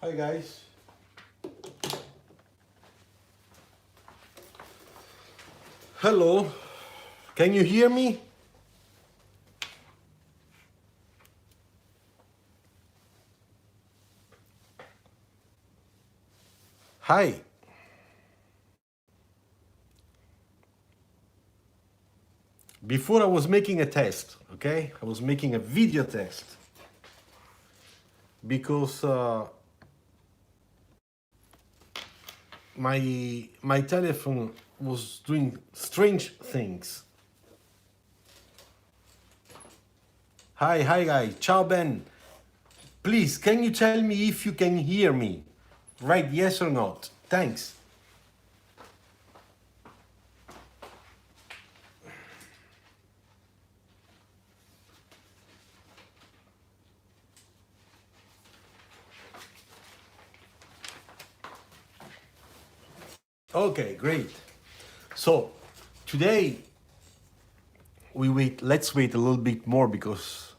Hi guys. Hello. Can you hear me? Hi. Before I was making a test, okay? I was making a video test because my telephone was doing strange things. Hi guys. Ciao Ben. Please, can you tell me if you can hear me? Right, yes or not? Thanks. Okay, great. So, today let's wait a little bit more because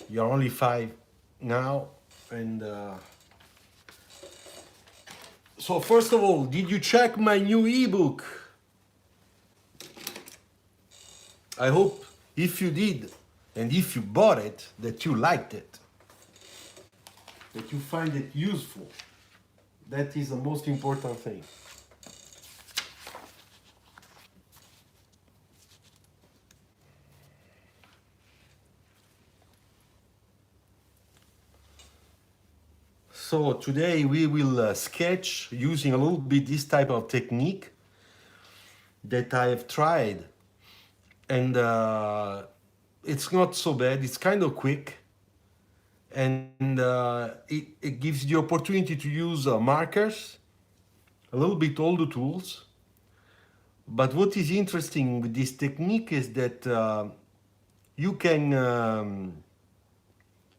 you're only 5 now. And so first of all, did you check my new ebook? I hope if you did and if you bought it, that you liked it, that you find it useful. That is the most important thing. So today we will sketch using a little bit this type of technique that I have tried, and it's not so bad. It's kind of quick, and it gives the opportunity to use markers, a little bit all the tools. But what is interesting with this technique is that you can um,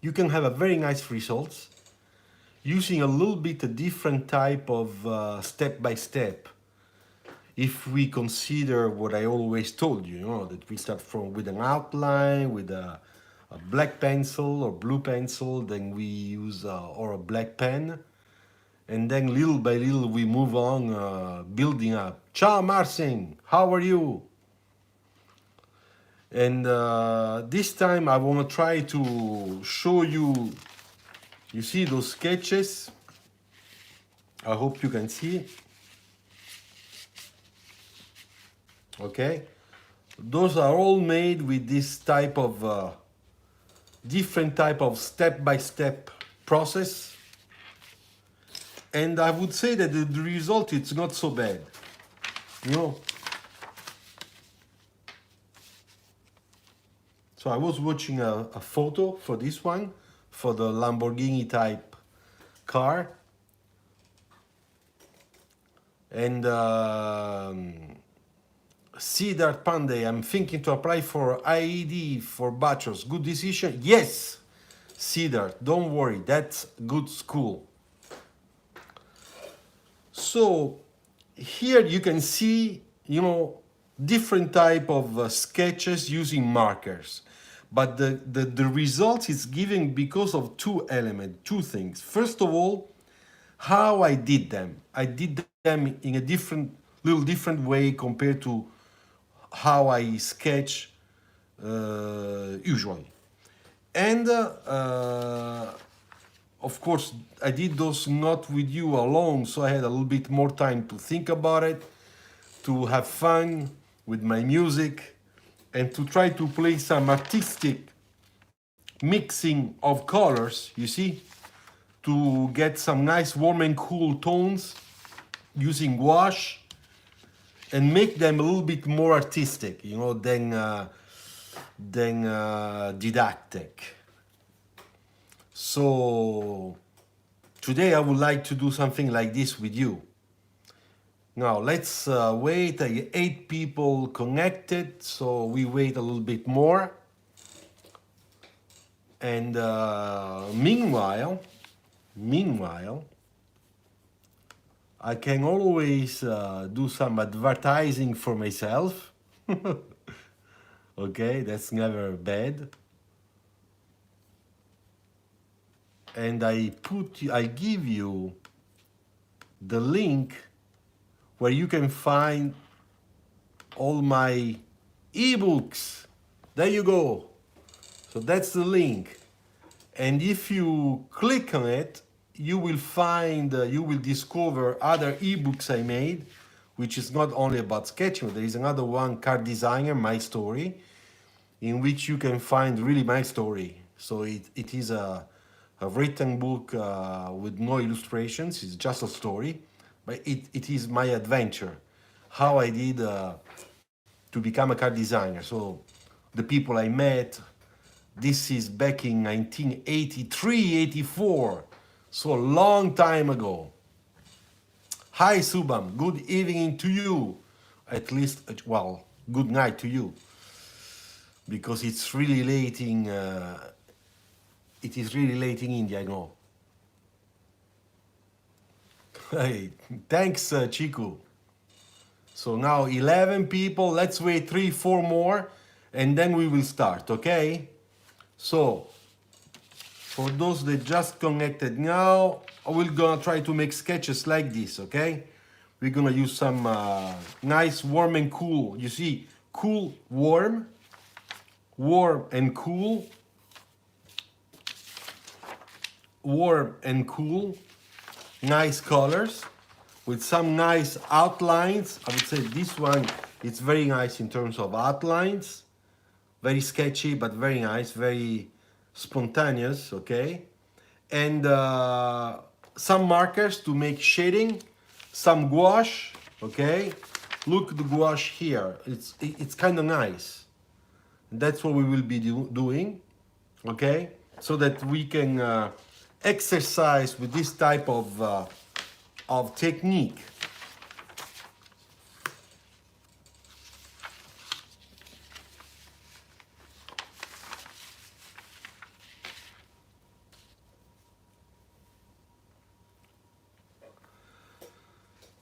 you can have a very nice results using a little bit a different type of step by step. If we consider what I always told you, that we start from with an outline, with a black pencil or blue pencil, then we use or a black pen, and then little by little we move on, building up. Ciao Marcin, how are you? And this time I want to try to show you, you see those sketches? I hope you can see. Okay, those are all made with this type of different type of step-by-step process, and I would say that the result it's not so bad, you know. So I was watching a photo for this one, for the Lamborghini type car, and Siddharth Pandey, I'm thinking to apply for IED for bachelor's. Good decision? Yes, Siddharth, don't worry, that's good school. So here you can see, different type of sketches using markers. But the result is given because of two elements, two things. First of all, how I did them. I did them in a little different way compared to how I sketch usually. And of course, I did those not with you alone, so I had a little bit more time to think about it, to have fun with my music, and to try to play some artistic mixing of colors, you see, to get some nice warm and cool tones using wash and make them a little bit more artistic, than didactic. So today I would like to do something like this with you. Now let's wait. 8 people connected, so we wait a little bit more. And meanwhile, I can always do some advertising for myself. Okay, that's never bad. and I give you the link where you can find all my ebooks. There you go. So that's the link. And if you click on it, you will find, you will discover other ebooks I made, which is not only about sketching. There is another one, Card Designer, My Story, in which you can find really my story. So it is a written book with no illustrations. It's just a story, but it is my adventure, how I did to become a card designer. So the people I met, this is back in 1983, 84, so a long time ago. Hi Subham, good evening to you. At least, well, good night to you, because it's really late in, it is really late in India, I know. Hey, thanks Chiku. So now 11 people, let's wait 3-4 more, and then we will start, okay? So, for those that just connected now, we're gonna try to make sketches like this, okay? We're gonna use some nice warm and cool. You see, cool, warm, warm and cool, warm and cool, nice colors with some nice outlines. I would say this one, it's very nice in terms of outlines. Very sketchy, but very nice, very spontaneous, okay? And some markers to make shading, some gouache, okay? Look the gouache here, it's kind of nice. That's what we will be doing, okay? So that we can exercise with this type of technique.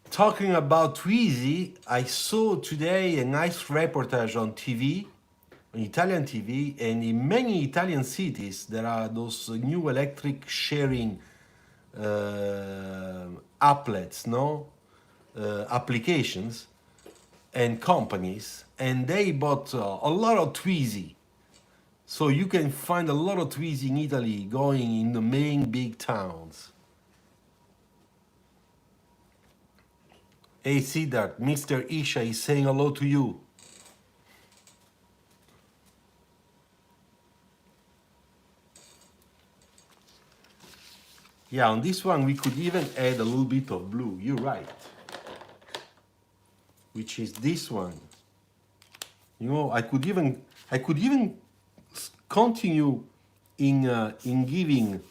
Talking about Twizy, I saw today a nice reportage on TV, on Italian TV, and in many Italian cities there are those new electric sharing applets, no? Applications and companies, and they bought a lot of Twizy. So you can find a lot of Twizy in Italy going in the main big towns. Hey Siddharth, Mr. Isha is saying hello to you. Yeah, on this one we could even add a little bit of blue, you're right. Which is this one. You know, I could even continue in giving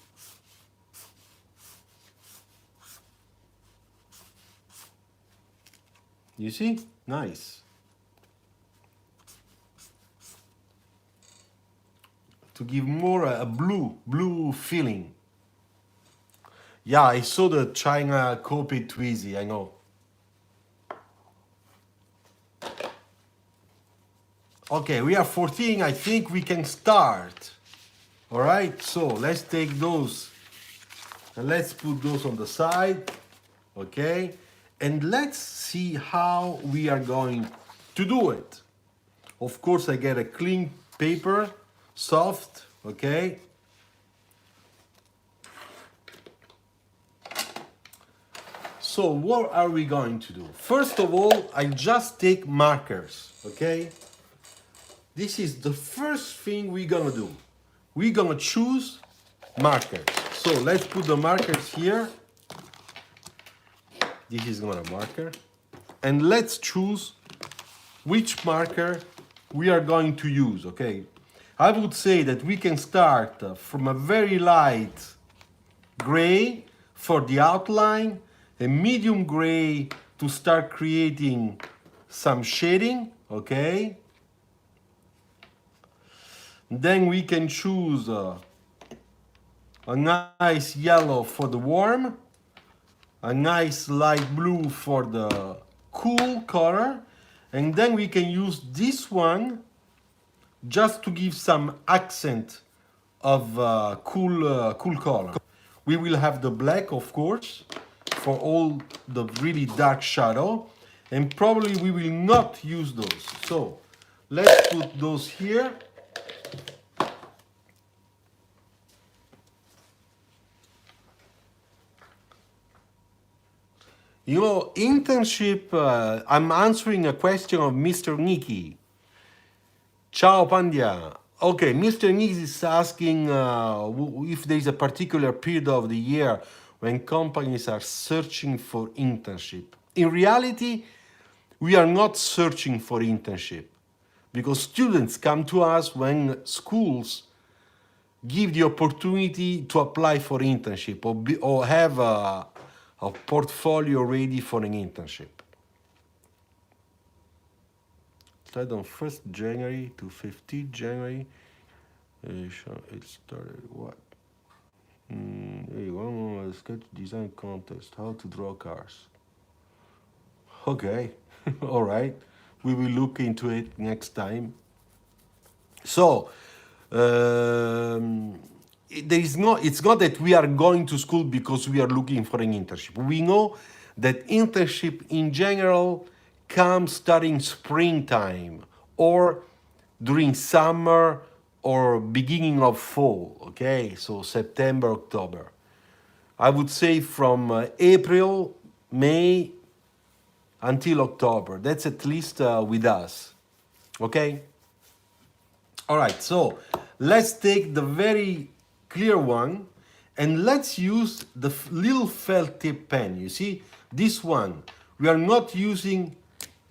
you see? Nice. To give more a blue feeling. Yeah, I saw the China copied Twizy, I know. Okay, we are 14, I think we can start. All right, so let's take those and let's put those on the side, okay? And let's see how we are going to do it. Of course, I get a clean paper, soft, okay? So what are we going to do? First of all, I just take markers, okay? This is the first thing we're gonna do. We're gonna choose markers. So let's put the markers here. This is not a marker. And let's choose which marker we are going to use, okay? I would say that we can start from a very light gray for the outline, a medium gray to start creating some shading, okay? Then we can choose a nice yellow for the warm, a nice light blue for the cool color, and then we can use this one just to give some accent of cool color. We will have the black, of course, for all the really dark shadow, and probably we will not use those. So let's put those here. You know, internship, I'm answering a question of Mr. Nikki. Ciao Pandya. Okay, Mr. Nikki is asking if there is a particular period of the year when companies are searching for internship. In reality, we are not searching for internship because students come to us when schools give the opportunity to apply for internship or have a portfolio ready for an internship. Started on 1st January to 15th January. It started what? There you go. Sketch design contest. How to draw cars. Okay, all right. We will look into it next time. So, there is no. It's not that we are going to school because we are looking for an internship. We know that internship in general comes starting springtime or during summer or beginning of fall. Okay, so September, October. I would say from April, May until October. That's at least with us. Okay? All right, so let's take the very clear one and let's use the little felt tip pen. You see, this one, we are not using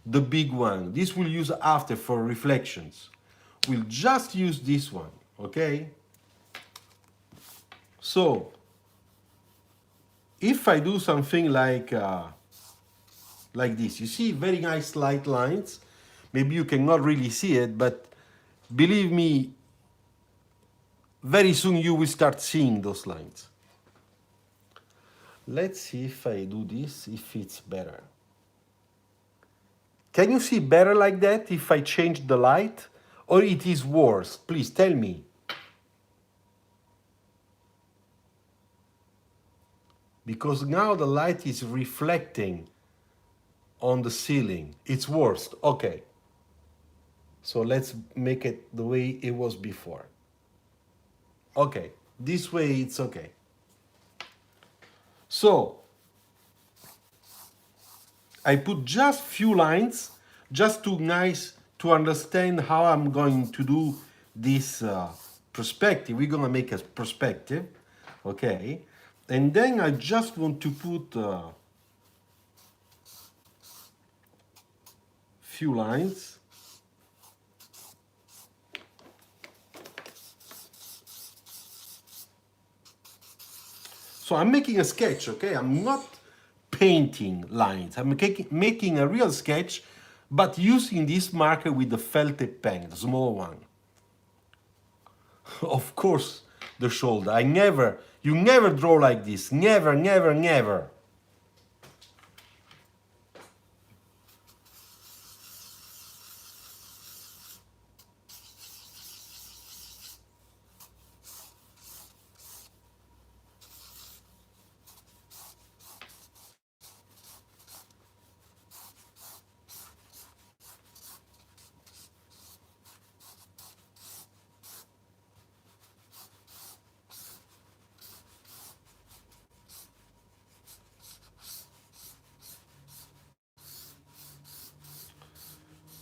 the big one. This we'll use after for reflections. We'll just use this one, okay? So, if I do something like this, you see very nice light lines. Maybe you cannot really see it, but believe me, very soon you will start seeing those lines. Let's see if I do this, if it's better. Can you see better like that if I change the light? Or it is worse? Please tell me. Because now the light is reflecting on the ceiling. It's worse. Okay. So let's make it the way it was before. Okay. This way it's okay. So I put just few lines just to understand how I'm going to do this perspective. We're gonna make a perspective, okay? And then I just want to put few lines. So I'm making a sketch, okay? I'm not painting lines. I'm making a real sketch, but using this marker with the felt tip pen, the small one. Of course, the shoulder. You never draw like this. Never, never, never.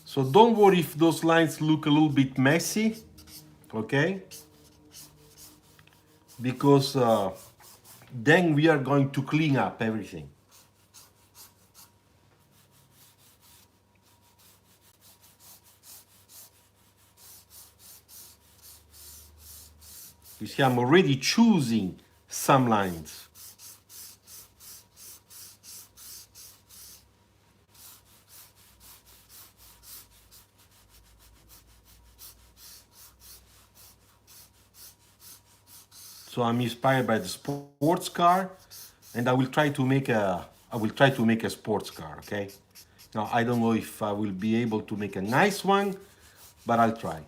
So don't worry if those lines look a little bit messy, okay? Because then we are going to clean up everything. You see, I'm already choosing some lines. So I'm inspired by the sports car, and I will try to make a sports car. Okay. Now I don't know if I will be able to make a nice one, but I'll try.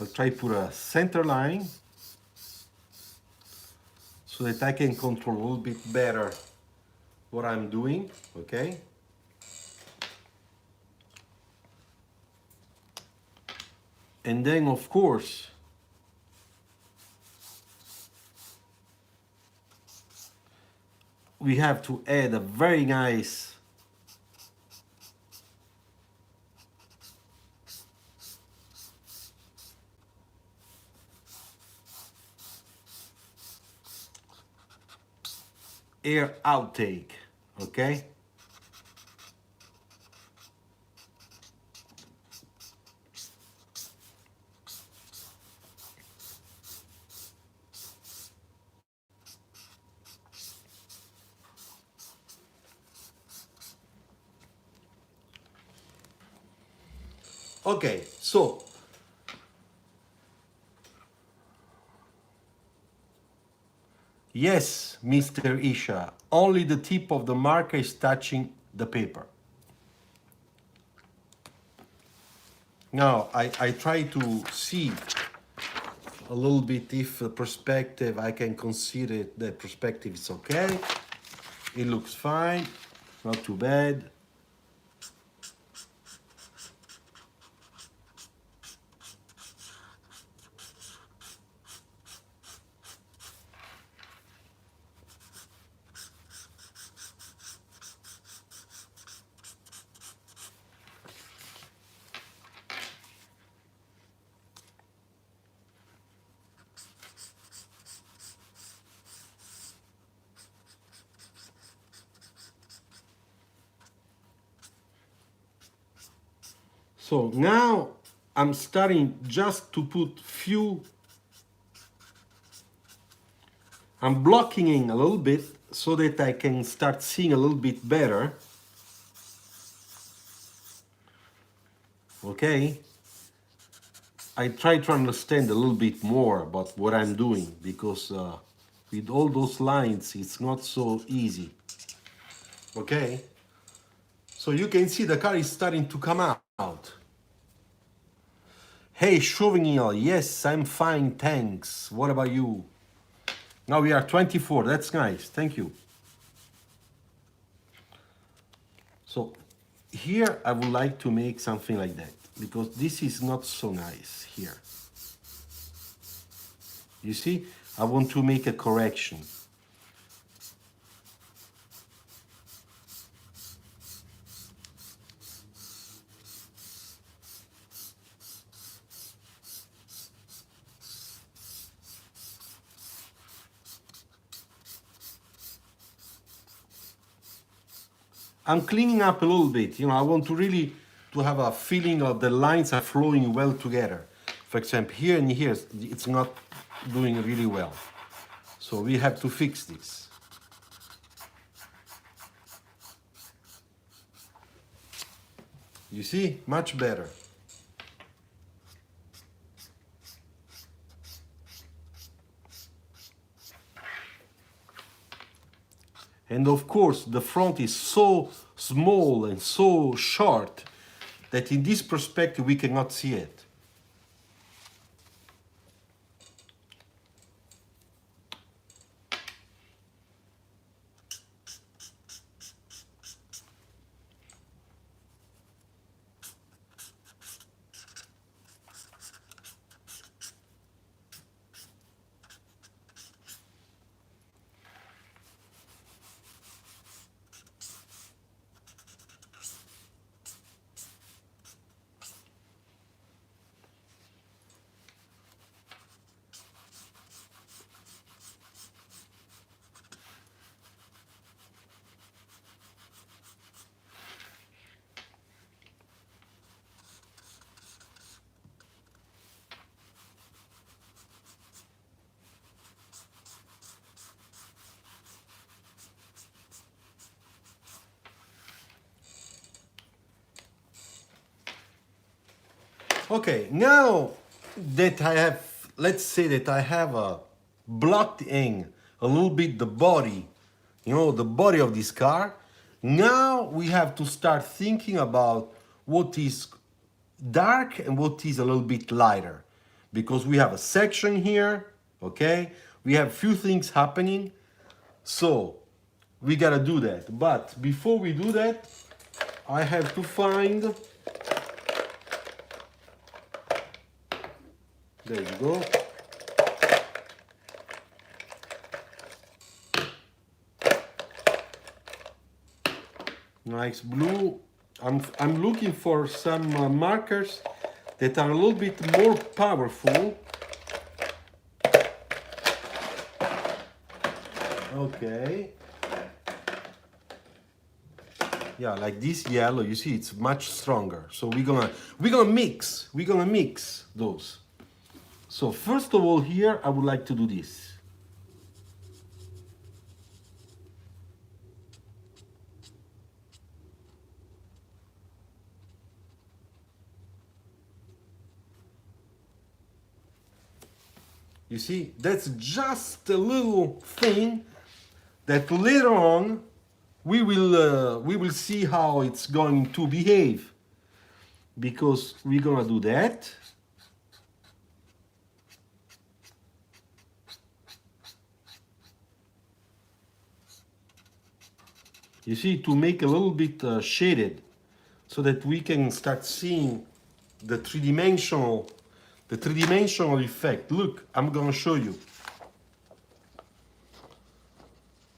I'll try to put a center line so that I can control a little bit better what I'm doing, okay? And then, of course, we have to add a very nice air outtake, okay? Okay, so yes, Mr. Isha, only the tip of the marker is touching the paper. Now, I try to see a little bit if the perspective, I can consider the perspective is okay. It looks fine, not too bad. So now I'm starting just to put few, I'm blocking in a little bit so that I can start seeing a little bit better. Okay? I try to understand a little bit more about what I'm doing because with all those lines, it's not so easy. Okay? So you can see the car is starting to come out. Hey, Chauvignon, yes, I'm fine, thanks. What about you? Now we are 24, that's nice, thank you. So here I would like to make something like that because this is not so nice here. You see, I want to make a correction. I'm cleaning up a little bit, you know, I want to really to have a feeling of the lines are flowing well together. For example, here and here, it's not doing really well. So we have to fix this. You see, much better. And of course, the front is so small and so short that in this perspective we cannot see it. Okay, now that I have, let's say that I have blocked in a little bit the body, you know, the body of this car, now we have to start thinking about what is dark and what is a little bit lighter. because we have a section here, okay? We have few things happening, so we gotta do that. But before we do that, I have to find, there you go. Nice blue. I'm looking for some markers that are a little bit more powerful. Okay. Yeah, like this yellow, you see, it's much stronger. So we're gonna mix those. So first of all, here I would like to do this. You see, that's just a little thing that later on we will see how it's going to behave, because we're gonna do that. You see, to make a little bit shaded, so that we can start seeing the three-dimensional effect. Look, I'm gonna show you.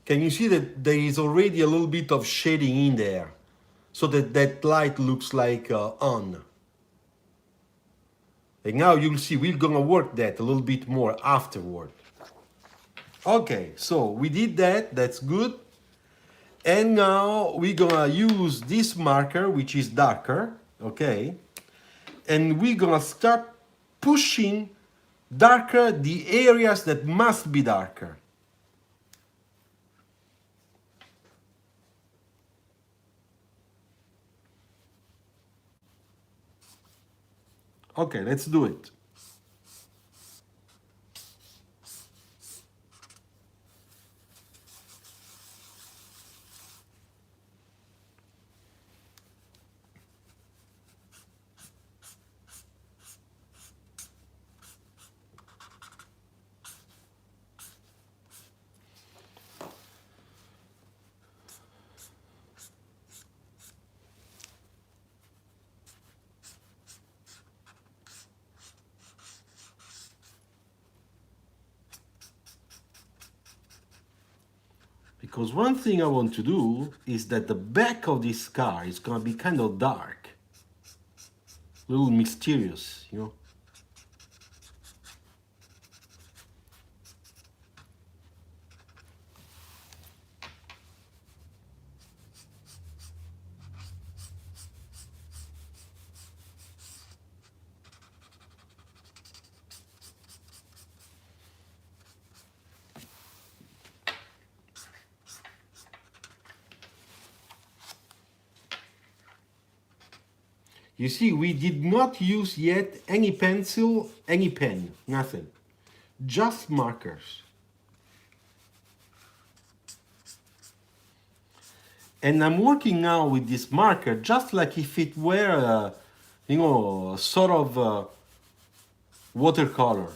Can you see that there is already a little bit of shading in there, so that that light looks like on. And now you'll see we're gonna work that a little bit more afterward. Okay, so we did that, that's good. And now we're gonna use this marker, which is darker, okay? And we're gonna start pushing darker the areas that must be darker. Okay, let's do it. Because one thing I want to do is that the back of this car is gonna be kind of dark, a little mysterious, you know. You see, we did not use yet any pencil, any pen, nothing. Just markers. And I'm working now with this marker just like if it were a, you know, sort of watercolor.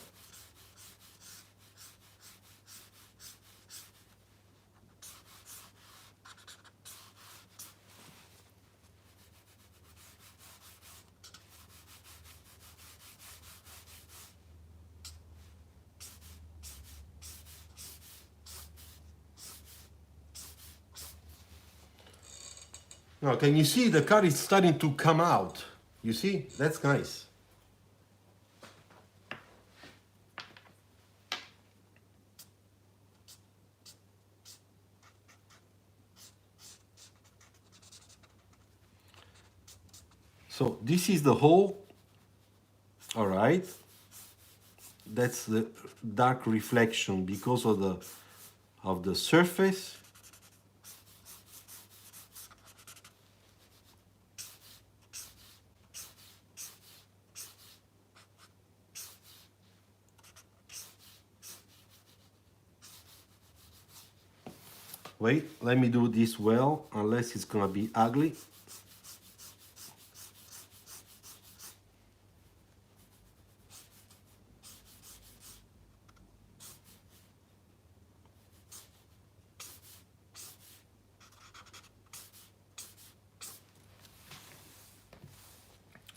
Now, can you see the car is starting to come out? You see, that's nice. So this is the hole. All right. That's the dark reflection because of the surface. Wait, let me do this well, unless it's gonna be ugly.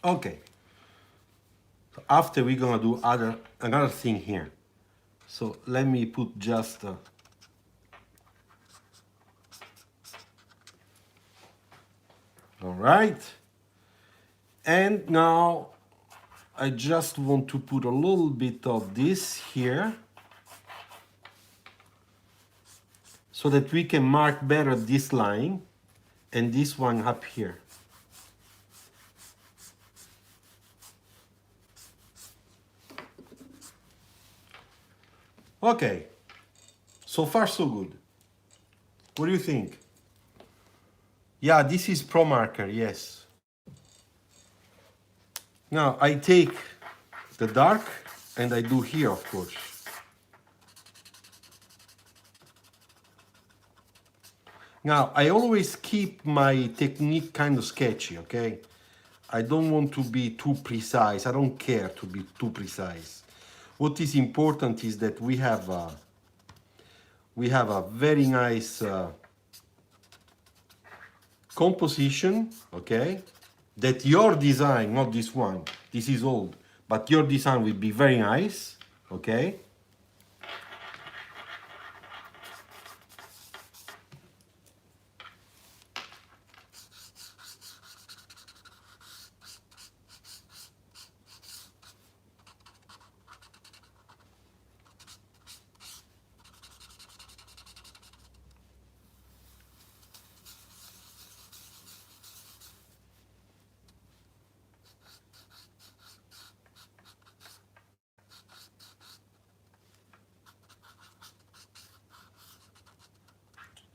Okay. So after we're gonna do another thing here. So let me put just all right. And now I just want to put a little bit of this here so that we can mark better this line and this one up here. Okay, so far so good. What do you think? Yeah, this is Pro Marker, yes. Now I take the dark and I do here, of course. Now I always keep my technique kind of sketchy, okay? I don't want to be too precise. I don't care to be too precise. What is important is that we have a very nice composition, okay? That your design, not this one, this is old, but your design will be very nice, okay?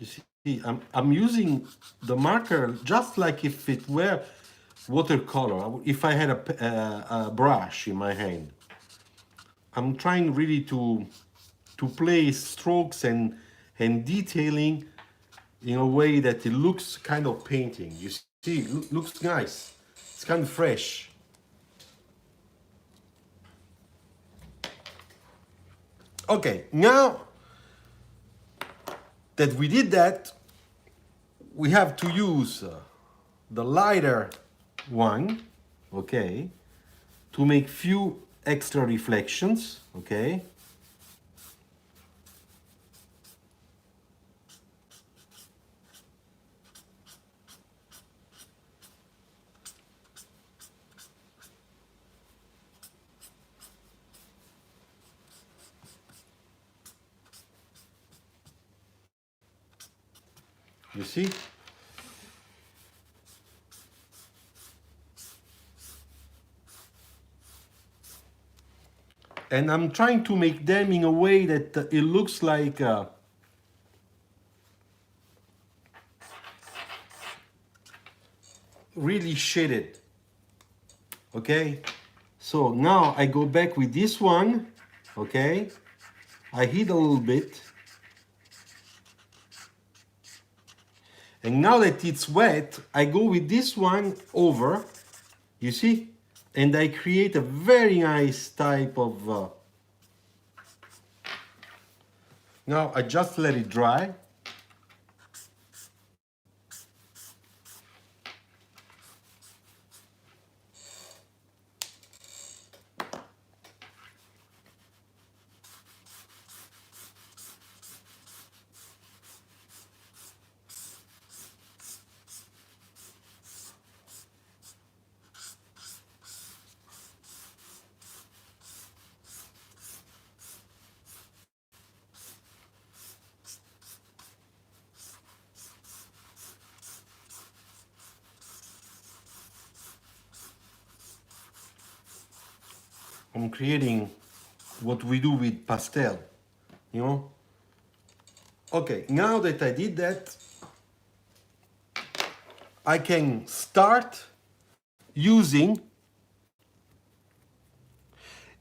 You see, I'm using the marker just like if it were watercolor, if I had a brush in my hand. I'm trying really to place strokes and detailing in a way that it looks kind of painting. You see, it looks nice. It's kind of fresh. Okay, now that we did that, we have to use the lighter one, okay, to make few extra reflections, okay. You see? And I'm trying to make them in a way that it looks like really shaded, okay. So now I go back with this one, okay. I hit a little bit, and now that it's wet, I go with this one over, you see, and I create a very nice type of now I just let it dry. I'm creating what we do with pastel, you know. Okay, now that I did that, I can start using,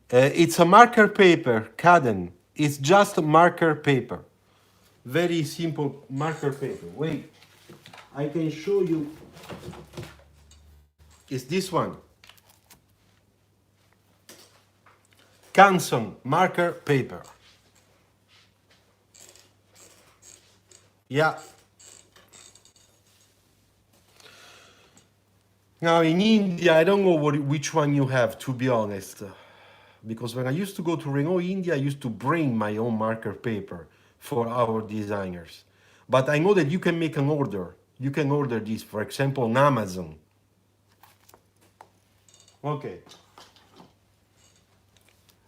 it's a marker paper, Caden. It's just a marker paper. Very simple marker paper. Wait, I can show you. It's this one. Canson marker paper. Yeah. Now in India, I don't know which one you have, to be honest. Because when I used to go to Renault India, I used to bring my own marker paper for our designers. But I know that you can make an order. You can order this, for example, on Amazon. Okay.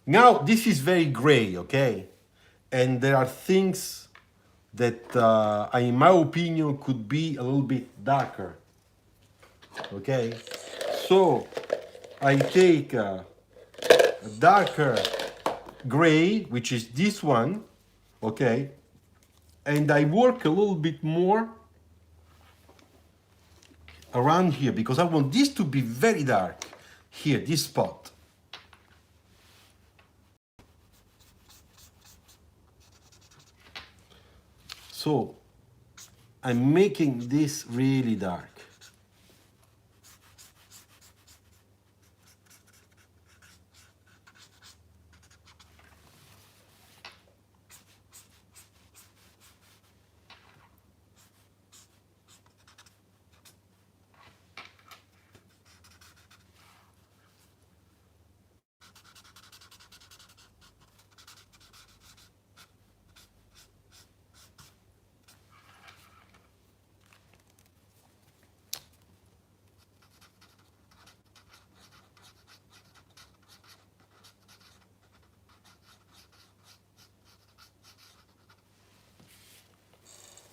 Now, this is very gray, okay? And there are things that, in my opinion, could be a little bit darker, okay? So, I take a darker gray, which is this one, okay? And I work a little bit more around here because I want this to be very dark here, this spot. So I'm making this really dark.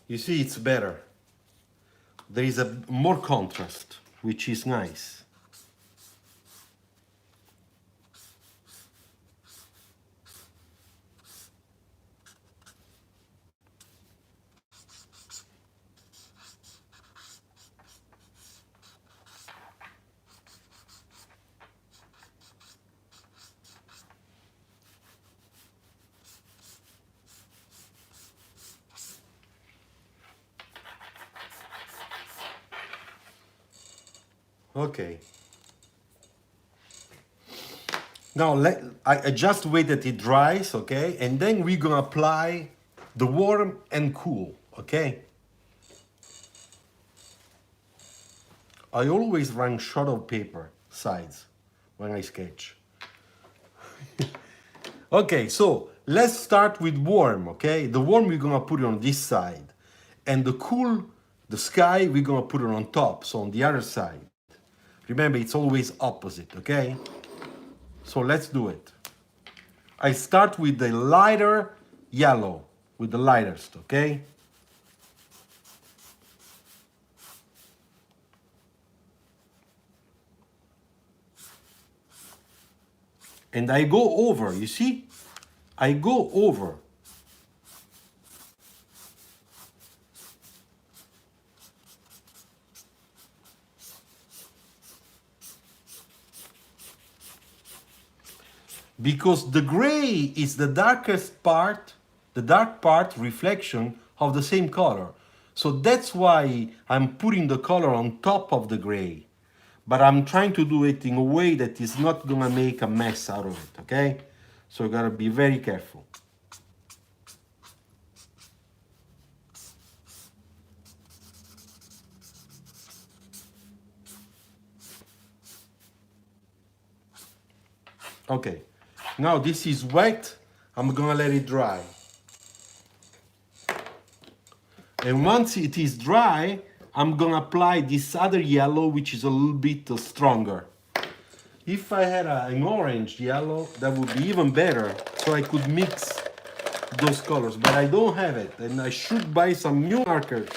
You see, it's better. There is a more contrast, which is nice. Okay. Now I just wait that it dries, okay? And then we're gonna apply the warm and cool, okay? I always run short of paper sides when I sketch. Okay, so let's start with warm, okay? The warm we're gonna put it on this side. And the cool, the sky, we're gonna put it on top, so on the other side. Remember, it's always opposite, okay? So let's do it. I start with the lighter yellow, with the lightest, okay? And I go over, you see? I go over. Because the gray is the darkest part, the dark part reflection of the same color. So that's why I'm putting the color on top of the gray. But I'm trying to do it in a way that is not gonna make a mess out of it, okay? So you gotta be very careful. Okay, now this is wet, I'm gonna let it dry. And once it is dry, I'm gonna apply this other yellow, which is a little bit stronger. If I had an orange yellow, that would be even better, so I could mix those colors, but I don't have it, and I should buy some new markers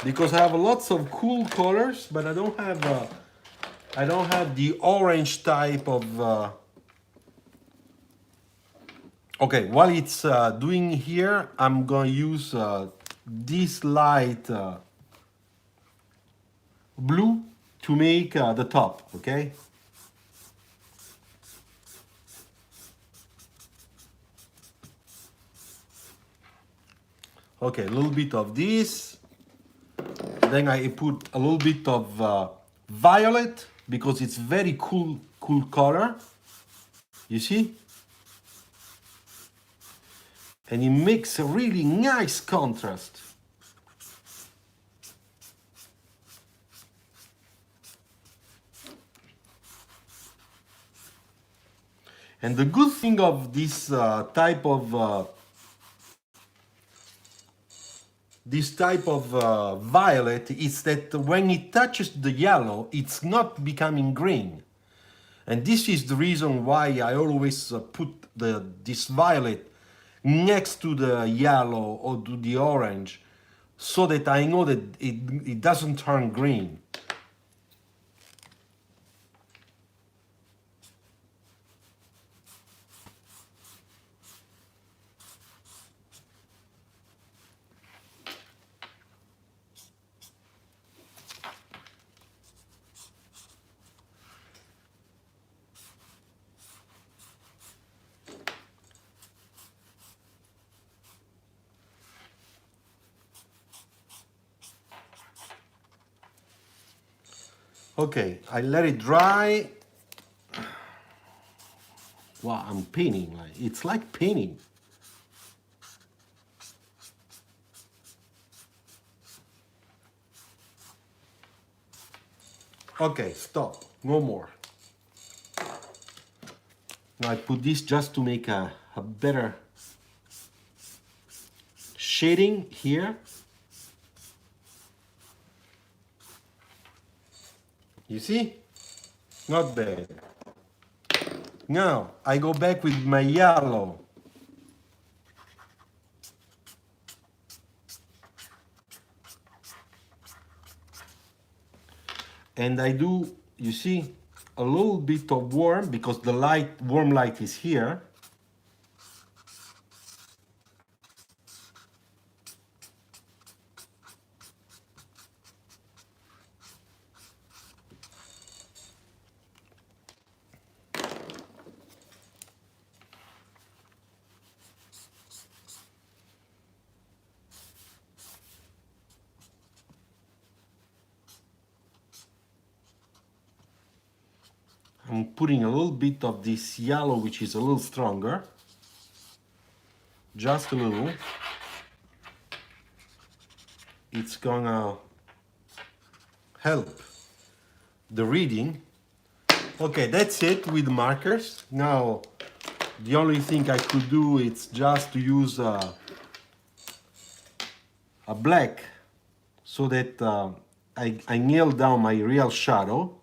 because I have lots of cool colors, but I don't have the orange type of. Okay, while it's doing here, I'm gonna use this light blue to make the top, okay? Okay, a little bit of this. Then I put a little bit of violet because it's very cool color. You see? And it makes a really nice contrast. And the good thing of this type of violet is that when it touches the yellow, it's not becoming green. And this is the reason why I always put this violet next to the yellow or to the orange, so that I know that it doesn't turn green. Okay, I let it dry. Wow, I'm painting. It's like painting. Okay, stop. No more. Now I put this just to make a better shading here. You see? Not bad. Now I go back with my yellow. And I do, you see, a little bit of warm, because the warm light is here. I'm putting a little bit of this yellow, which is a little stronger. Just a little. It's gonna help the reading. Okay, that's it with markers. Now, the only thing I could do is just to use a black, so that I nail down my real shadow.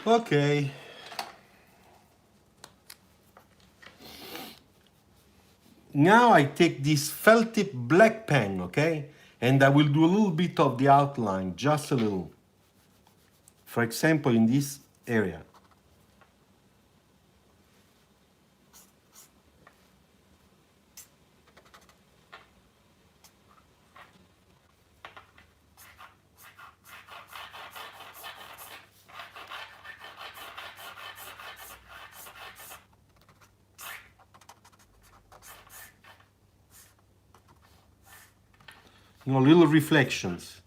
Okay. Now I take this felt tip black pen, okay? And I will do a little bit of the outline, just a little. For example, in this area. Little reflections.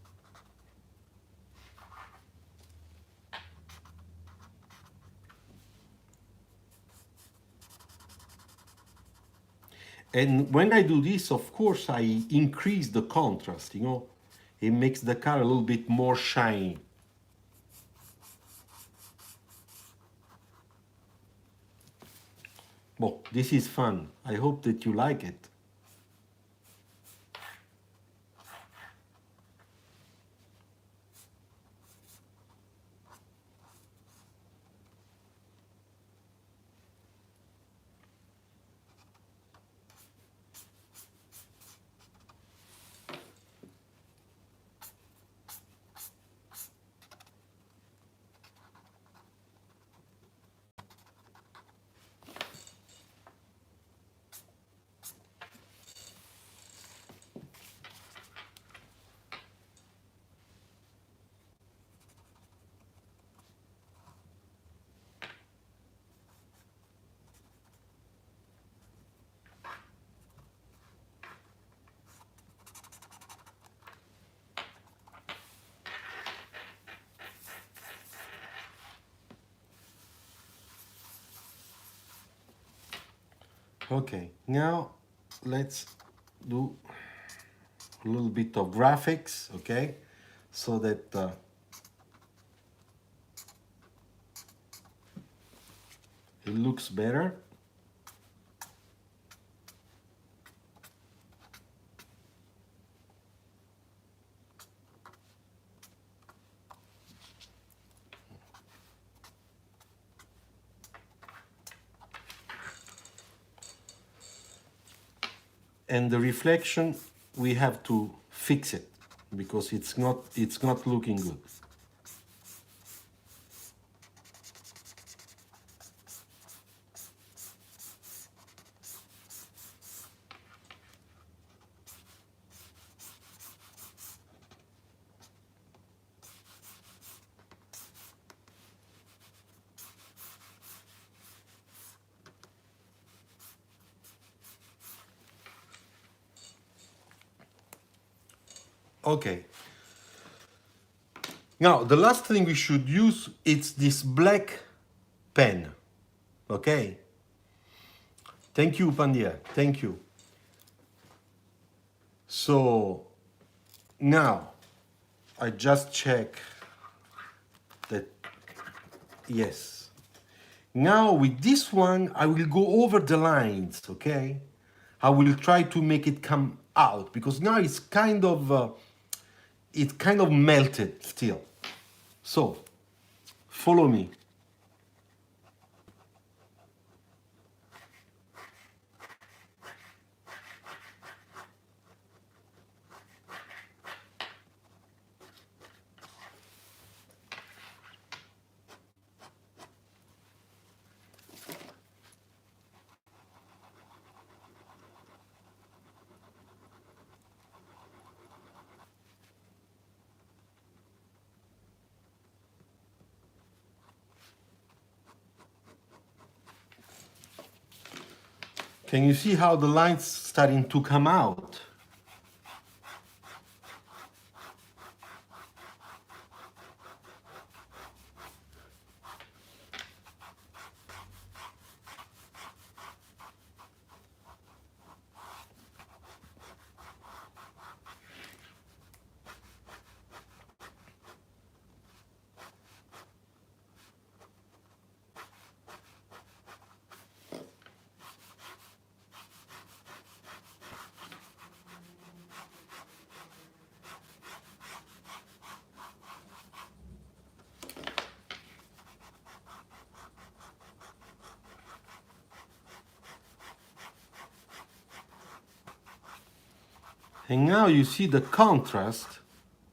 And when I do this, of course, I increase the contrast. It makes the car a little bit more shiny. Well, this is fun. I hope that you like it. Okay, now let's do a little bit of graphics, okay, so that it looks better. And the reflection, we have to fix it because it's not looking good. Okay. Now the last thing we should use is this black pen. Okay. Thank you, Pandia. Thank you. So now I just check that yes. Now with this one, I will go over the lines, okay? I will try to make it come out because now it's kind of melted still. So follow me. Can you see how the lines starting to come out? And now you see the contrast,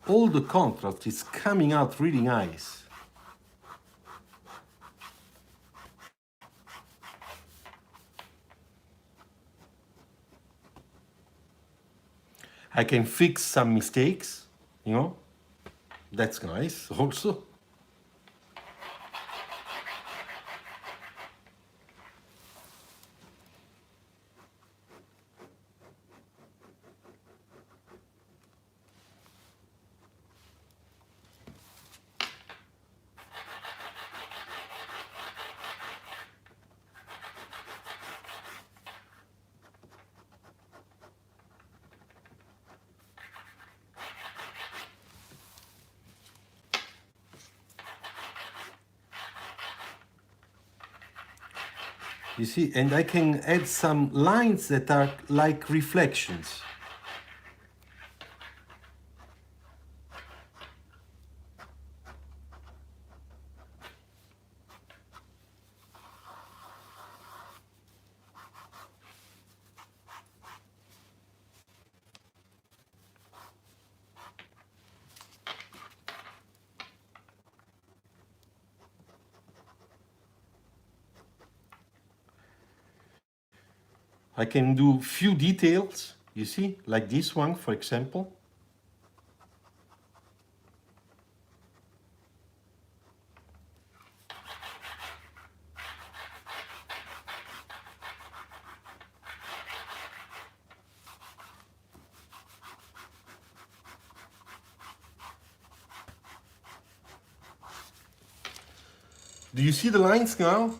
all the contrast is coming out really nice. I can fix some mistakes, you know, that's nice also. You see, and I can add some lines that are like reflections. I can do few details, you see, like this one, for example. Do you see the lines now?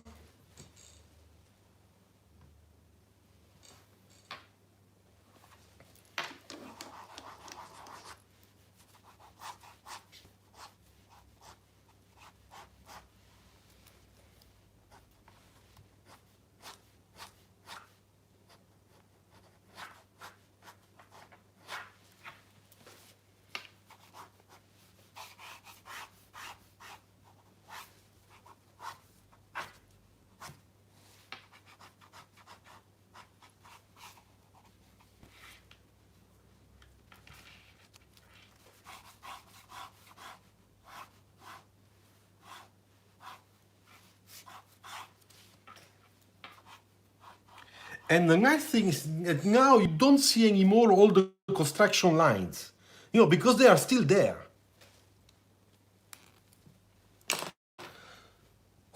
And the nice thing is that now you don't see anymore all the construction lines, because they are still there.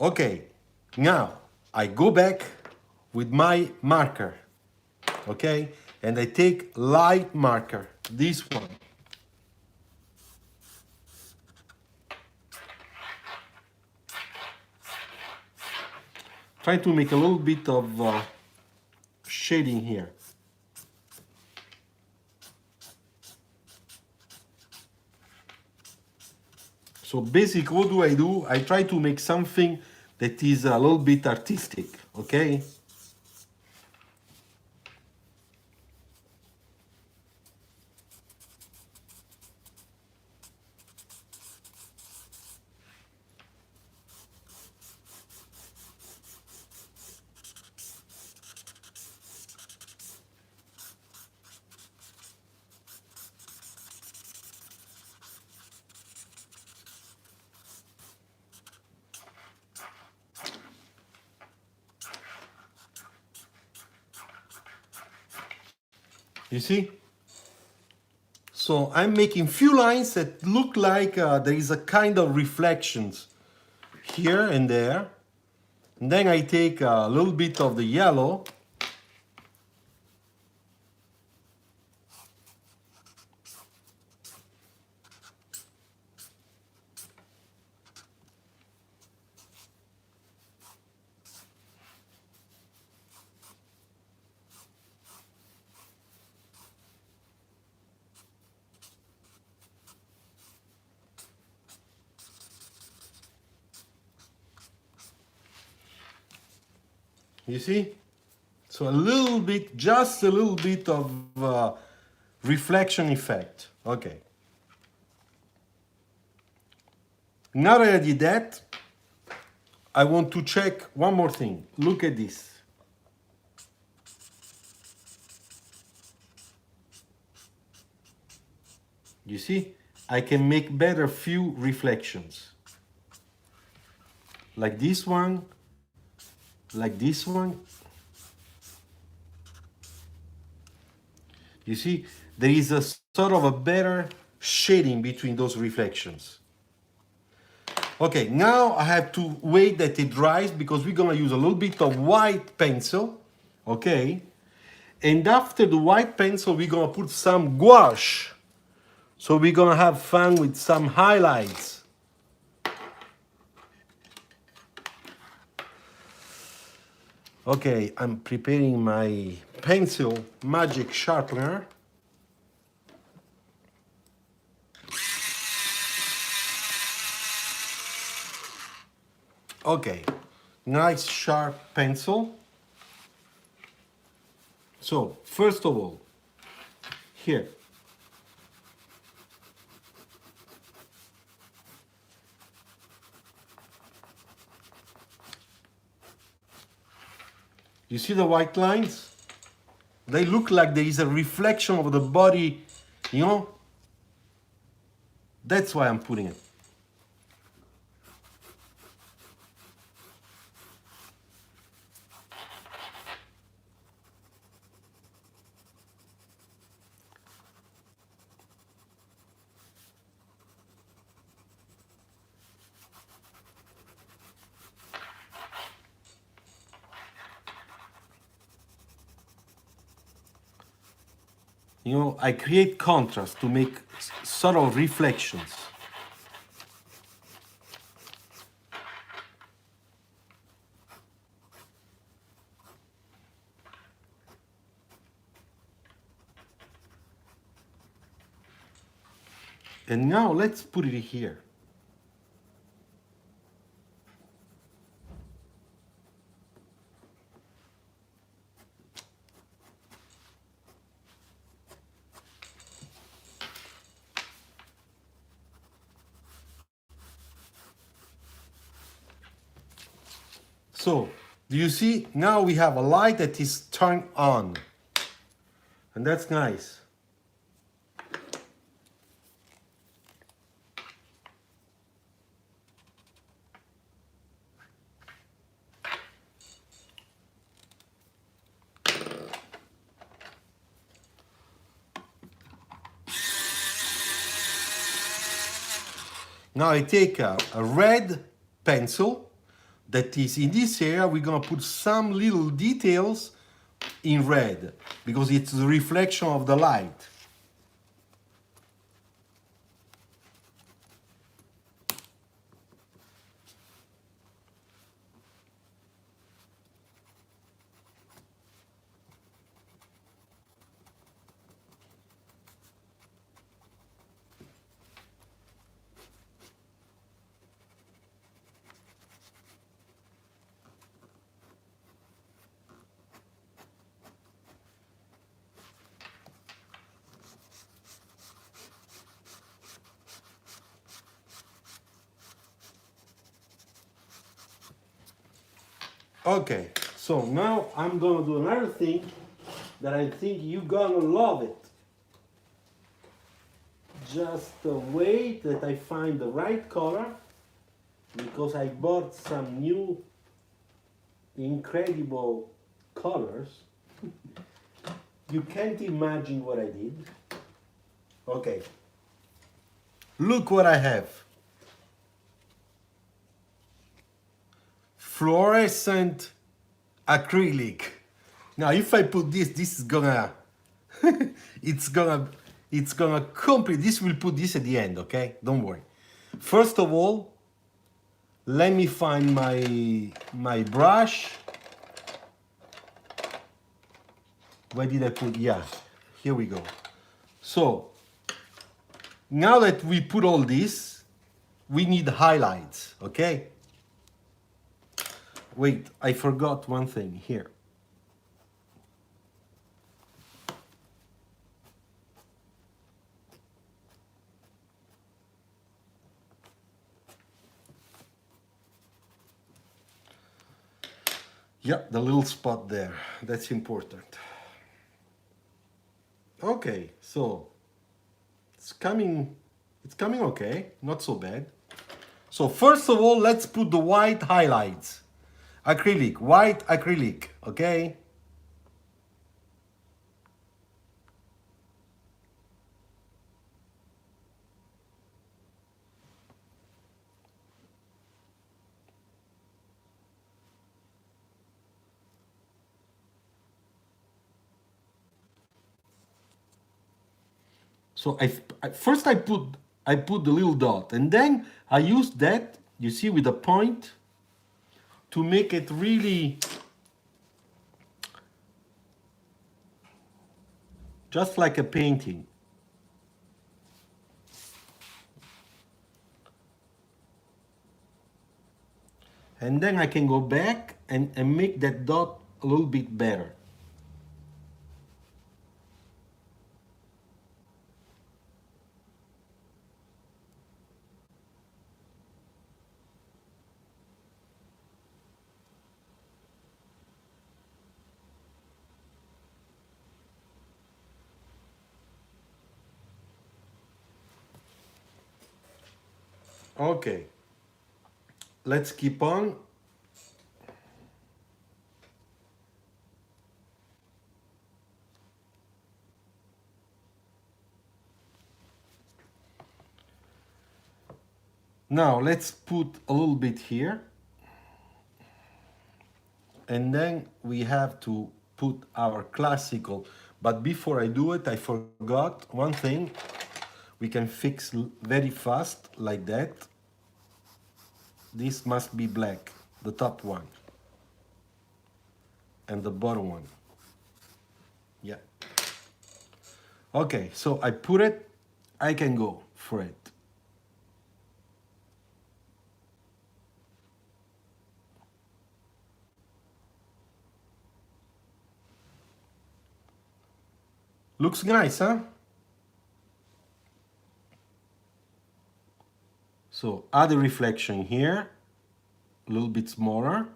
Okay, now I go back with my marker, okay? And I take light marker, this one. Try to make a little bit of shading here. So basically, what do? I try to make something that is a little bit artistic, okay? You see? So I'm making few lines that look like there is a kind of reflections here and there. And then I take a little bit of the yellow. You see? So a little bit, just a little bit of reflection effect. Okay. Now that I did that, I want to check one more thing. Look at this. You see? I can make better few reflections. Like this one, like this one. You see? There is a sort of a better shading between those reflections. Okay, now I have to wait that it dries because we're gonna use a little bit of white pencil, okay? And after the white pencil, we're gonna put some gouache. So we're gonna have fun with some highlights. Okay, I'm preparing my pencil magic sharpener. Okay, nice sharp pencil. So, first of all, here. You see the white lines? They look like there is a reflection of the body, you know? That's why I'm putting it. I create contrast to make sort of reflections. And now let's put it here. So, do you see? Now we have a light that is turned on. And that's nice. Now I take a red pencil that is in this area. We're gonna put some little details in red because it's the reflection of the light. Okay, so now I'm gonna do another thing that I think you're gonna love it. Just wait that I find the right color because I bought some new incredible colors. You can't imagine what I did. Okay, look what I have. Fluorescent acrylic. Now if I put this is gonna it's gonna complete. This will put this at the end, okay? Don't worry. First of all, let me find my brush. Where did I put? Yeah, here we go. So now that we put all this, we need highlights, okay? Wait, I forgot one thing here. Yeah, the little spot there, that's important. Okay, so it's coming okay, not so bad. So first of all, let's put the white highlights. Acrylic, white acrylic, okay? So first I put the little dot, and then I use that, you see, with a point to make it really just like a painting. And then I can go back and make that dot a little bit better. Okay, let's keep on. Now let's put a little bit here. And then we have to put our classical, but before I do it, I forgot one thing. We can fix very fast like that. This must be black, the top one. And the bottom one. Yeah. Okay, so I put it, I can go for it. Looks nice, huh? So add a reflection here, a little bit smaller.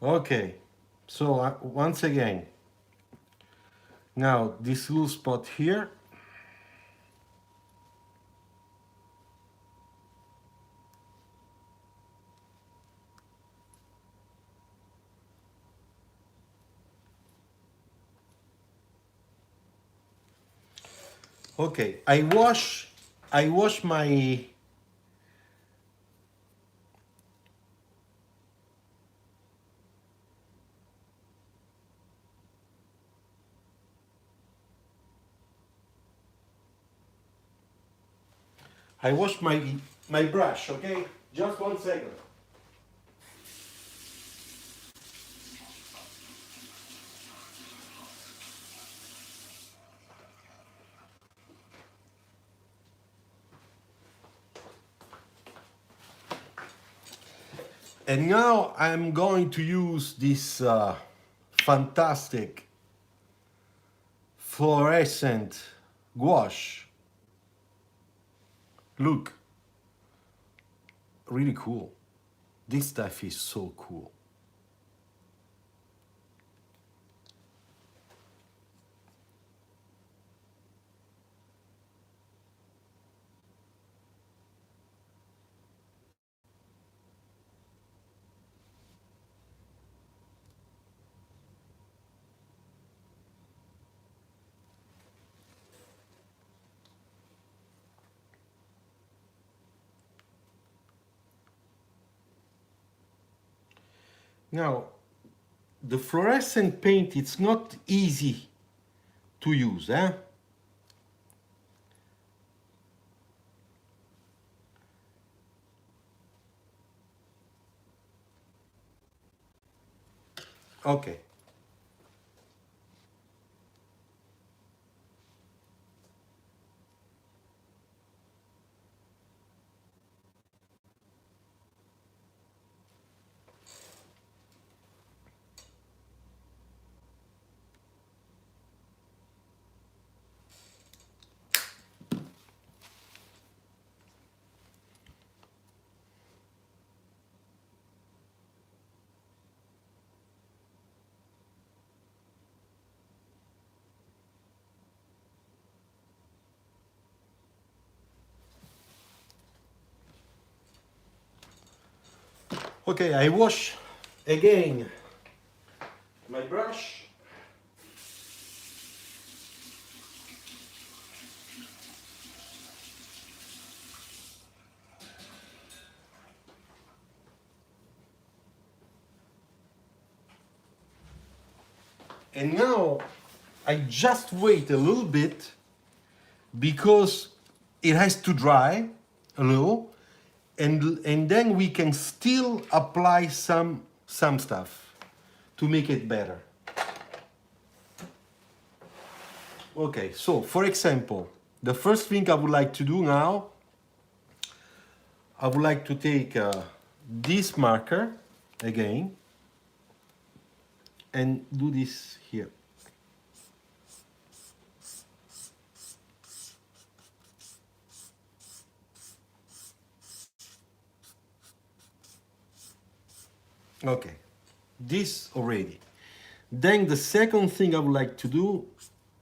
Okay, so once again, now this little spot here, okay, I wash my, my brush, okay? Just 1 second. And now I'm going to use this fantastic fluorescent gouache. Look, really cool. This stuff is so cool. Now, the fluorescent paint, it's not easy to use, eh? Okay. Okay, I wash again my brush. And now I just wait a little bit because it has to dry a little, and then we can still apply some stuff to make it better. Okay, so for example, the first thing I would like to do now, I would like to take this marker again and do this here. Okay, this already. Then the second thing I would like to do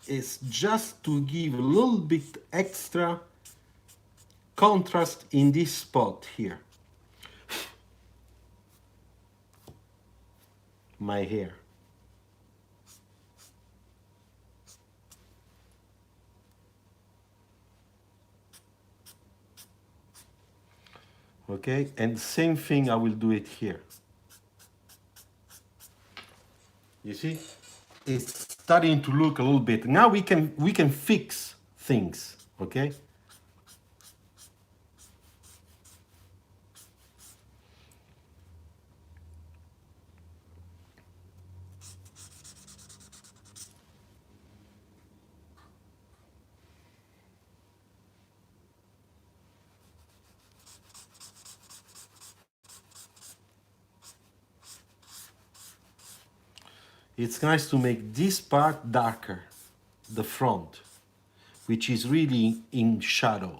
is just to give a little bit extra contrast in this spot here. My hair. Okay, and same thing I will do it here. You see? It's starting to look a little bit. Now we can fix things, okay? It's nice to make this part darker, the front, which is really in shadow.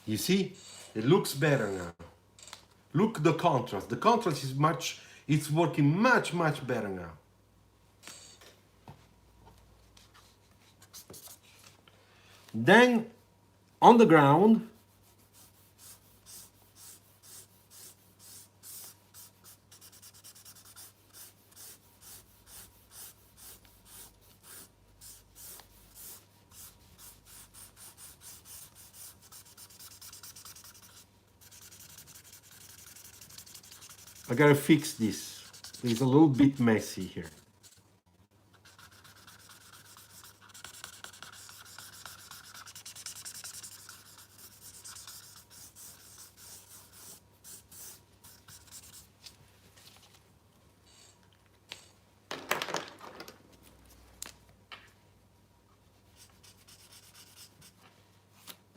You see, it looks better now. Look the contrast. The contrast is much, it's working much, much better now. Then on the ground, I gotta fix this. It's a little bit messy here.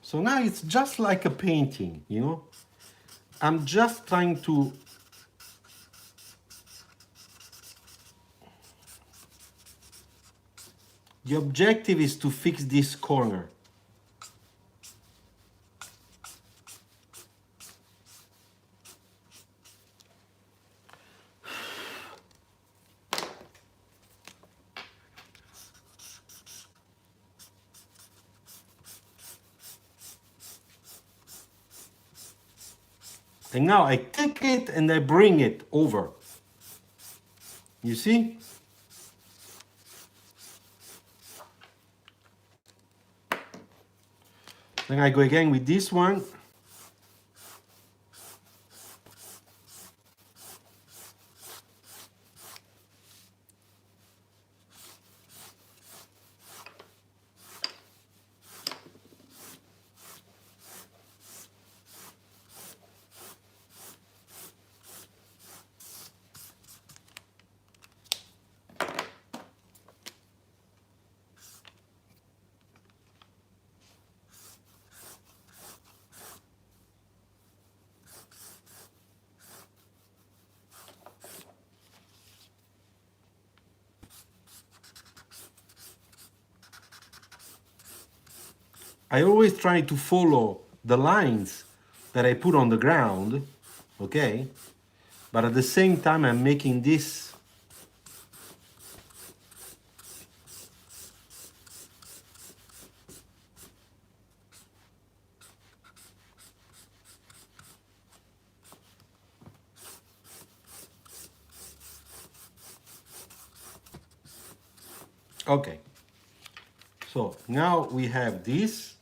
So now it's just like a painting, you know? I'm just trying to the objective is to fix this corner. And now I take it and I bring it over. You see? Then I go again with this one. I always try to follow the lines that I put on the ground, okay? But at the same time, I'm making this okay. So now we have this.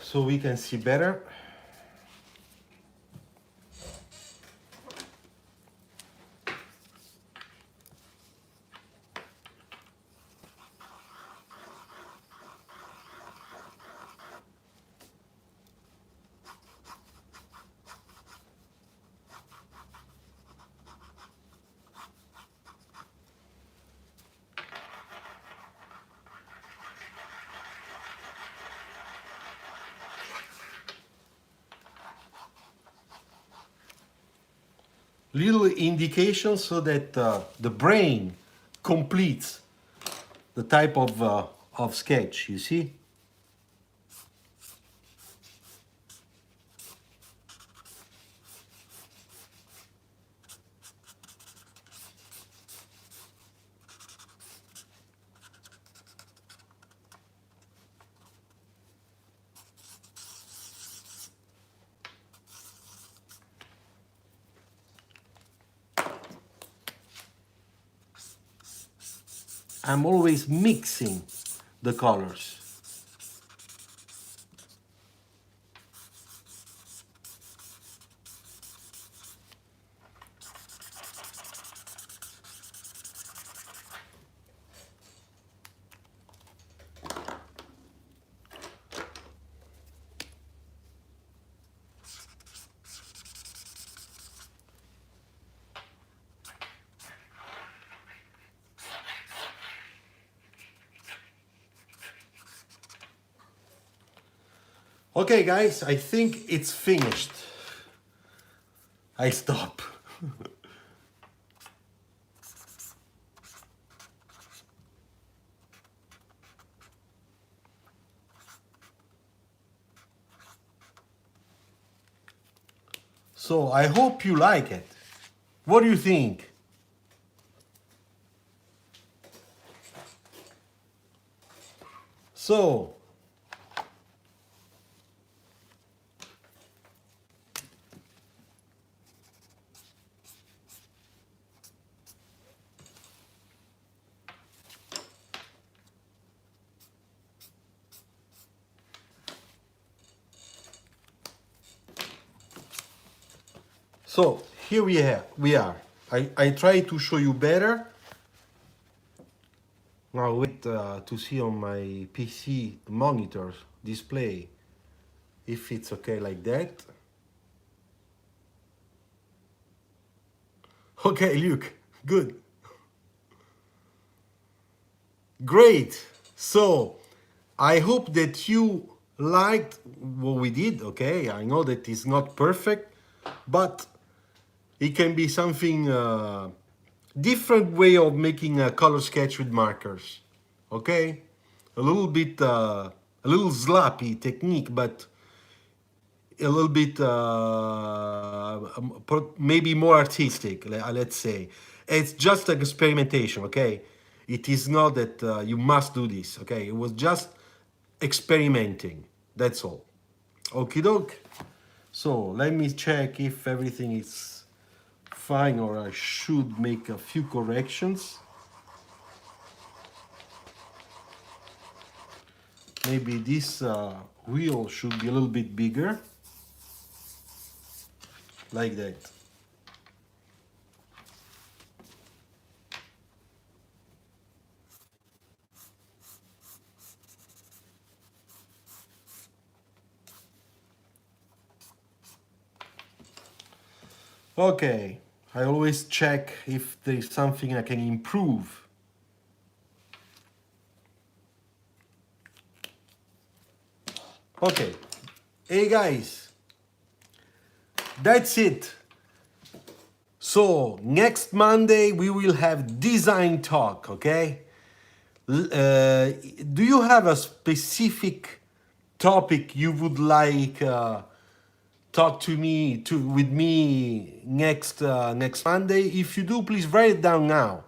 So we can see better. Little indication so that the brain completes the type of sketch, you see? I'm always mixing the colors. Okay, guys, I think it's finished. I stop. So I hope you like it. What do you think? So, here we are. I try to show you better. Now wait to see on my PC monitors display if it's okay like that. Okay, Luke, good. Great. So I hope that you liked what we did. Okay, I know that it's not perfect, but it can be something different way of making a color sketch with markers. Okay, a little bit, a little sloppy technique, but a little bit maybe more artistic. Let's say it's just an experimentation. Okay, it is not that you must do this. Okay, it was just experimenting. That's all. Okie doke. So let me check if everything is fine, or I should make a few corrections. Maybe this wheel should be a little bit bigger, like that. Okay, I always check if there's something I can improve. Okay, hey guys, that's it. So next Monday we will have design talk, okay? Do you have a specific topic you would like talk to me with me next Monday? If you do, please write it down now,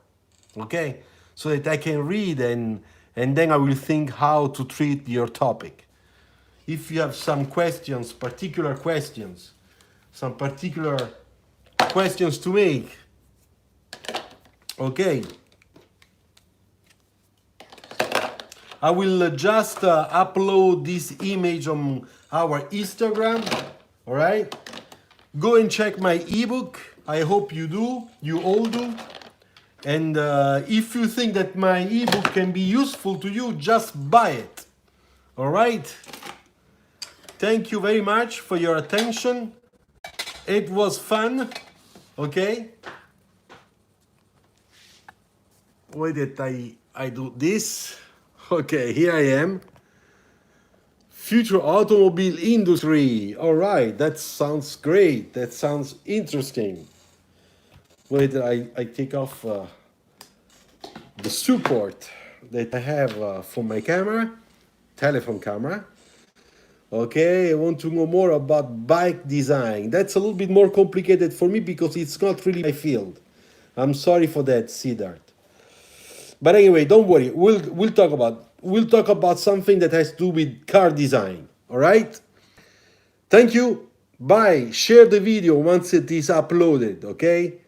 okay? So that I can read and then I will think how to treat your topic. If you have some questions, particular questions, some particular questions to make, okay, I will just upload this image on our Instagram, all right? Go and check my ebook. I hope you do, you all do. And if you think that my ebook can be useful to you, just buy it, all right? Thank you very much for your attention. It was fun, okay? Wait that I do this. Okay, here I am. Future automobile industry. All right, that sounds great. That sounds interesting. Wait, I take off the support that I have for my camera, telephone camera. Okay, I want to know more about bike design. That's a little bit more complicated for me because it's not really my field. I'm sorry for that, Siddharth. But anyway, don't worry. We'll talk about something that has to do with car design. All right? Thank you. Bye. Share the video once it is uploaded, okay?